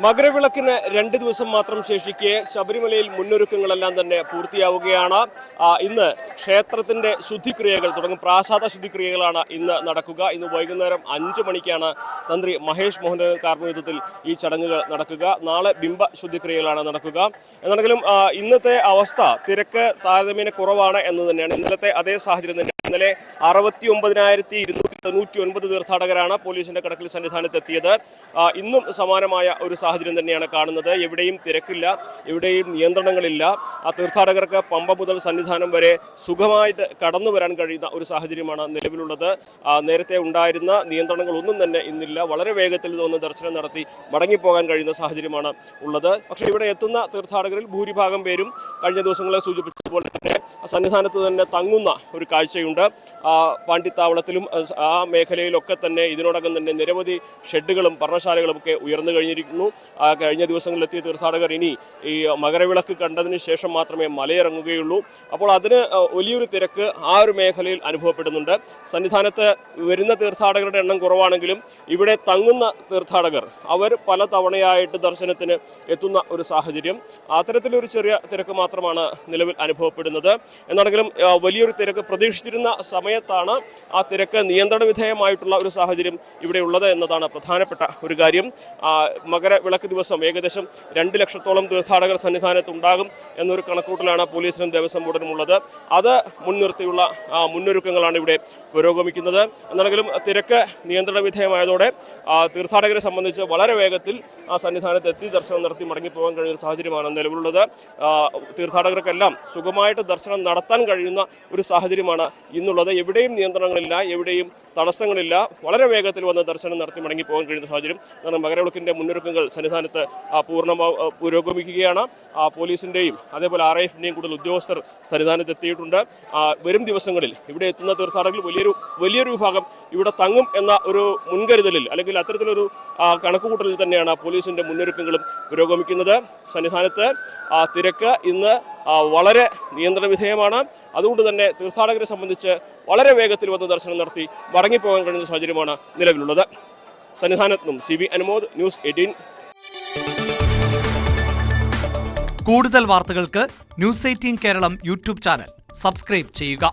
മകരവിളക്കിന് 2 ദിവസം മാത്രം ശേഷിക്കെ ശബരിമലയിൽ മുന്നൊരുക്കങ്ങളെല്ലാം തന്നെ പൂർത്തിയാവുകയാണ്. ഇന്ന് ക്ഷേത്രത്തിന്റെ ശുദ്ധിക്രിയകൾ തുടങ്ങും പ്രാസാദ ശുദ്ധിക്രിയകളാണ് ഇന്ന് നടക്കുക. ഇന്ന് വൈകുന്നേരം 5 മണിക്കാണ് തന്ത്രി മഹേഷ് മോഹന്റെ കാർമ്മികത്വത്തിൽ ഈ ചടങ്ങുകൾ നടക്കുക. നാളെ ബിംബ ശുദ്ധിക്രിയകളാണ് നടക്കുക. എന്നാണെങ്കിലും ഇന്നത്തെ അവസ്ഥ തിരക്ക് താരതമ്യേന കുറവാണ് എന്ന് തന്നെയാണ്. ഇന്നലത്തെ അതേ സാഹചര്യം തന്നെ. ഇന്നലെ 69,299 തീർത്ഥാടകരാണ് പോലീസിന്റെ കടക്കൽ സന്നിധാനത്ത് എത്തിയത്. ഇന്നും സമാനമായ ഒരു സാഹചര്യം തന്നെയാണ് കാണുന്നത്. എവിടെയും തിരക്കില്ല, എവിടെയും നിയന്ത്രണങ്ങളില്ല. തീർത്ഥാടകർക്ക് പമ്പ മുതൽ സന്നിധാനം വരെ സുഖമായിട്ട് കടന്നു വരാൻ കഴിയുന്ന ഒരു സാഹചര്യമാണ് നിലവിലുള്ളത്. നേരത്തെ ഉണ്ടായിരുന്ന നിയന്ത്രണങ്ങളൊന്നും തന്നെ ഇന്നില്ല. വളരെ വേഗത്തിൽ വന്ന് ദർശനം നടത്തി മടങ്ങിപ്പോകാൻ കഴിയുന്ന സാഹചര്യമാണ് ഉള്ളത്. പക്ഷേ ഇവിടെ എത്തുന്ന തീർത്ഥാടകരിൽ ഭൂരിഭാഗം പേരും കഴിഞ്ഞ ദിവസങ്ങളെ സൂചിപ്പിച്ചതുപോലെ തന്നെ സന്നിധാനത്ത് തന്നെ തങ്ങുന്ന ഒരു കാഴ്ചയുണ്ട്. പാണ്ടിത്താവളത്തിലും ആ മേഖലയിലൊക്കെ തന്നെ ഇതിനോടകം തന്നെ നിരവധി ഷെഡുകളും പർണശാലകളും ഒക്കെ ഉയർന്നു കഴിഞ്ഞിരിക്കുന്നു. കഴിഞ്ഞ ദിവസങ്ങളിലെത്തിയ തീർത്ഥാടകർ ഇനി ഈ മകരവിളക്ക് കണ്ടതിന് ശേഷം മാത്രമേ മലയിറങ്ങുകയുള്ളൂ. അപ്പോൾ അതിന് വലിയൊരു തിരക്ക് ആ ഒരു മേഖലയിൽ അനുഭവപ്പെടുന്നുണ്ട്. സന്നിധാനത്ത് വരുന്ന തീർത്ഥാടകരുടെ എണ്ണം കുറവാണെങ്കിലും ഇവിടെ തങ്ങുന്ന തീർത്ഥാടകർ അവർ പല തവണയായിട്ട് ദർശനത്തിന് എത്തുന്ന ഒരു സാഹചര്യം. അത്തരത്തിലൊരു ചെറിയ തിരക്ക് മാത്രമാണ് നിലവിൽ അനുഭവപ്പെടുന്നത്. എന്നാണെങ്കിലും വലിയൊരു തിരക്ക് പ്രതീക്ഷിച്ചിരുന്ന സമയത്താണ് ആ തിരക്ക് നിയന്ത്രണ വിധേയമായിട്ടുള്ള ഒരു സാഹചര്യം ഇവിടെ ഉള്ളത് എന്നതാണ് പ്രധാനപ്പെട്ട ഒരു കാര്യം. മകരവിളക്ക് ദിവസം ഏകദേശം 2 ലക്ഷത്തോളം തീർത്ഥാടകർ സന്നിധാനത്ത് ഉണ്ടാകും എന്നൊരു കണക്കൂട്ടലാണ് പോലീസിനും ദേവസ്വം ബോർഡിനും ഉള്ളത്. അത് മുൻനിർത്തിയുള്ള മുന്നൊരുക്കങ്ങളാണ് ഇവിടെ പുരോഗമിക്കുന്നത്. എന്നാണെങ്കിലും തിരക്ക് നിയന്ത്രണ വിധേയമായതോടെ തീർത്ഥാടകരെ സംബന്ധിച്ച് വളരെ വേഗത്തിൽ ആ സന്നിധാനത്ത് എത്തി ദർശനം നടത്തി മടങ്ങിപ്പോകാൻ കഴിയുന്ന സാഹചര്യമാണ് നിലവിലുള്ളത്. തീർത്ഥാടകർക്കെല്ലാം സുഖമായിട്ട് ദർശനം നടത്താൻ കഴിയുന്ന ഒരു സാഹചര്യമാണ് ഇന്നുള്ളത്. എവിടെയും നിയന്ത്രണങ്ങളില്ല, എവിടെയും തടസ്സങ്ങളില്ല. വളരെ വേഗത്തിൽ വന്ന് ദർശനം നടത്തി മടങ്ങിപ്പോകാൻ കഴിയുന്ന സാഹചര്യം. കാരണം മകരവിളക്കിൻ്റെ മുന്നൊരുക്കങ്ങൾ സന്നിധാനത്ത് പുരോഗമിക്കുകയാണ്. പോലീസിൻ്റെയും അതേപോലെ RIFിൻ്റെയും കൂടുതൽ ഉദ്യോഗസ്ഥർ സന്നിധാനത്ത് എത്തിയിട്ടുണ്ട്. വരും ദിവസങ്ങളിൽ ഇവിടെ എത്തുന്ന തീർത്ഥാടകരിൽ വലിയൊരു വിഭാഗം ഇവിടെ തങ്ങും എന്ന ഒരു മുൻകരുതലിൽ അല്ലെങ്കിൽ അത്തരത്തിലൊരു കണക്കുകൂട്ടലിൽ തന്നെയാണ് പോലീസിൻ്റെ മുന്നൊരുക്കങ്ങളും പുരോഗമിക്കുന്നത്. സന്നിധാനത്ത് തിരക്ക് ഇന്ന് വളരെ നിയന്ത്രണ വിധേയമാണ്. അതുകൊണ്ട് തന്നെ തീർത്ഥാടകരെ സംബന്ധിച്ച് വളരെ വേഗത്തിൽ വന്ന് ദർശനം നടത്തി മടങ്ങിപ്പോകാൻ കഴിയുന്ന സാഹചര്യമാണ് നിലവിലുള്ളത്. സന്നിധാനത്ത് നിന്നും CB അനുമോദ്, ന്യൂസ് 18. കൂടുതൽ വാർത്തകൾക്ക് news 18 Keralam YouTube channel subscribe ചെയ്യുക.